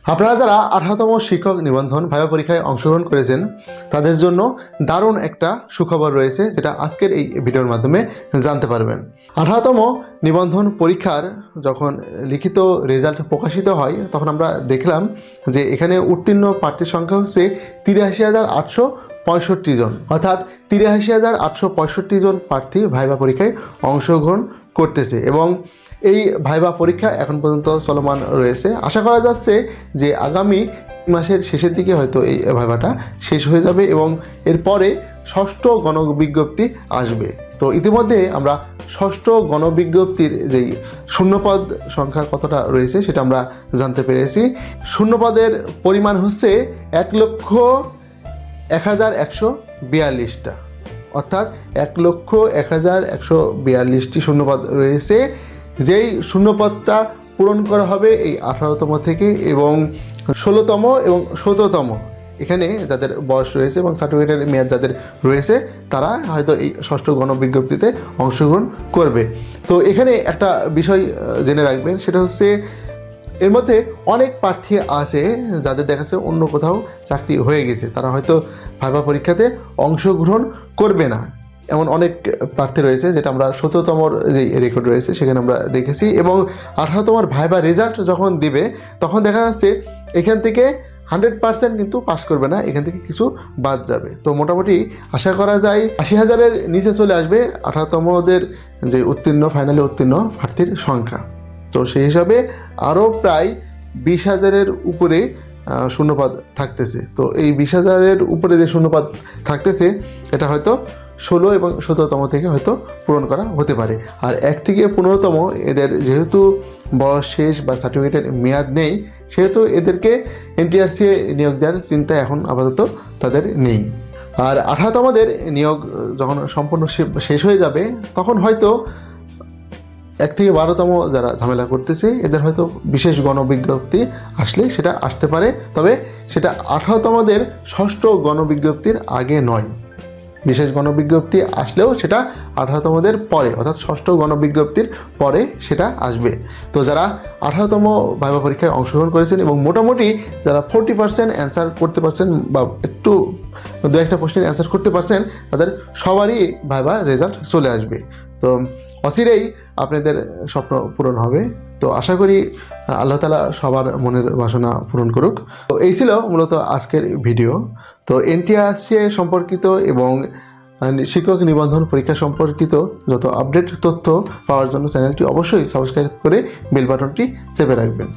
আপনারা যারা 18তম শিক্ষক নিবন্ধন ভাইবা পরীক্ষায় অংশগ্রহণ করেছেন তাদের জন্য দারুণ একটা সুখবর রয়েছে, যেটা আজকের এই ভিডিওর মাধ্যমে জানতে পারবেন। 18তম নিবন্ধন পরীক্ষার যখন লিখিত রেজাল্ট প্রকাশিত হয় তখন আমরা দেখলাম যে এখানে উত্তীর্ণ প্রার্থীর সংখ্যা হচ্ছে 83,865 জন, অর্থাৎ 83,865 জন প্রার্থী ভাইবা পরীক্ষায় অংশগ্রহণ করতেছে এবং এই ভাইবা পরীক্ষা এখন পর্যন্ত চলমান রয়েছে। আশা করা যাচ্ছে যে আগামী মাসের শেষের দিকে হয়তো এই ভাইবাটা শেষ হয়ে যাবে এবং এরপরে ষষ্ঠ গণবিজ্ঞপ্তি আসবে। তো ইতিমধ্যে আমরা ষষ্ঠ গণবিজ্ঞপ্তির যেই শূন্যপদ সংখ্যা কতটা রয়েছে সেটা আমরা জানতে পেরেছি। শূন্যপদের পরিমাণ হচ্ছে 1,01,142টা, অর্থাৎ 1,01,142টি শূন্যপদ রয়েছে। যেই শূন্যপদটা পূরণ করা হবে এই 18তম থেকে এবং 16তম এবং 17তম এখানে যাদের বয়স রয়েছে এবং সার্টিফিকেটের মেয়াদ যাদের রয়েছে তারা হয়তো এই ষষ্ঠ গণবিজ্ঞপ্তিতে অংশগ্রহণ করবে। তো এখানে একটা বিষয় জেনে রাখবেন, সেটা হচ্ছে এর মধ্যে অনেক প্রার্থী আছে যাদের দেখা যাচ্ছে অন্য কোথাও চাকরি হয়ে গেছে, তারা হয়তো ভাইবা পরীক্ষাতে অংশগ্রহণ করবে না। এমন অনেক প্রার্থী রয়েছে, যেটা আমরা 17তমর যে রেকর্ড রয়েছে সেখানে আমরা দেখেছি। এবং 18তমর ভাইবা রেজাল্ট যখন দিবে তখন দেখা যাচ্ছে এখান থেকে 100% কিন্তু পাস করবে না, এখান থেকে কিছু বাদ যাবে। তো মোটামুটি আশা করা যায় 80,000-এর নিচে চলে আসবে 18তমদের যে উত্তীর্ণ ফাইনালে উত্তীর্ণ প্রার্থীর সংখ্যা। তো সেই হিসাবে আরও প্রায় 20,000-এর উপরে শূন্যপদ থাকতেছে। তো এই 20,000-এর উপরে যে শূন্যপদ থাকতেছে এটা হয়তো 16 এবং 17তম থেকে হয়তো পূরণ করা হতে পারে। আর 1 থেকে 15তম এদের যেহেতু বয়স শেষ বা সার্টিফিকেটের মেয়াদ নেই, সেহেতু এদেরকে এনটিআরসি নিয়োগ দেওয়ার চিন্তা এখন আপাতত তাদের নেই। আর 18তমদের নিয়োগ যখন সম্পূর্ণ শেষ হয়ে যাবে তখন হয়তো 1 থেকে 12তম যারা ঝামেলা করতেছে এদের হয়তো বিশেষ গণবিজ্ঞপ্তি আসলে সেটা আসতে পারে, তবে সেটা 18তমদের ষষ্ঠ গণবিজ্ঞপ্তির আগে নয়। বিশেষ গণবিজ্ঞপ্তি আসলেও সেটা 18তমদের পরে, অর্থাৎ ষষ্ঠ গণবিজ্ঞপ্তির পরে সেটা আসবে। তো যারা 18তম ভাইবা পরীক্ষায় অংশগ্রহণ করেছেন এবং মোটামুটি যারা 40% অ্যান্সার করতে পারছেন বা একটু 2-1টা প্রশ্নের অ্যান্সার করতে পারছেন তাদের সবারই ভাইবা রেজাল্ট চলে আসবে। তো অচিরেই আপনাদের স্বপ্ন পূরণ হবে। তো আশা করি আল্লাহ তাআলা সবার মনের বাসনা পূরণ করুক। তো এই ছিল মূলত আজকের ভিডিও। তো এনটিআরসি সম্পর্কিত এবং শিক্ষক নিবন্ধন পরীক্ষা সম্পর্কিত যত আপডেট তথ্য পাওয়ার জন্য চ্যানেলটি অবশ্যই সাবস্ক্রাইব করে বেল বাটনটি চেপে রাখবেন।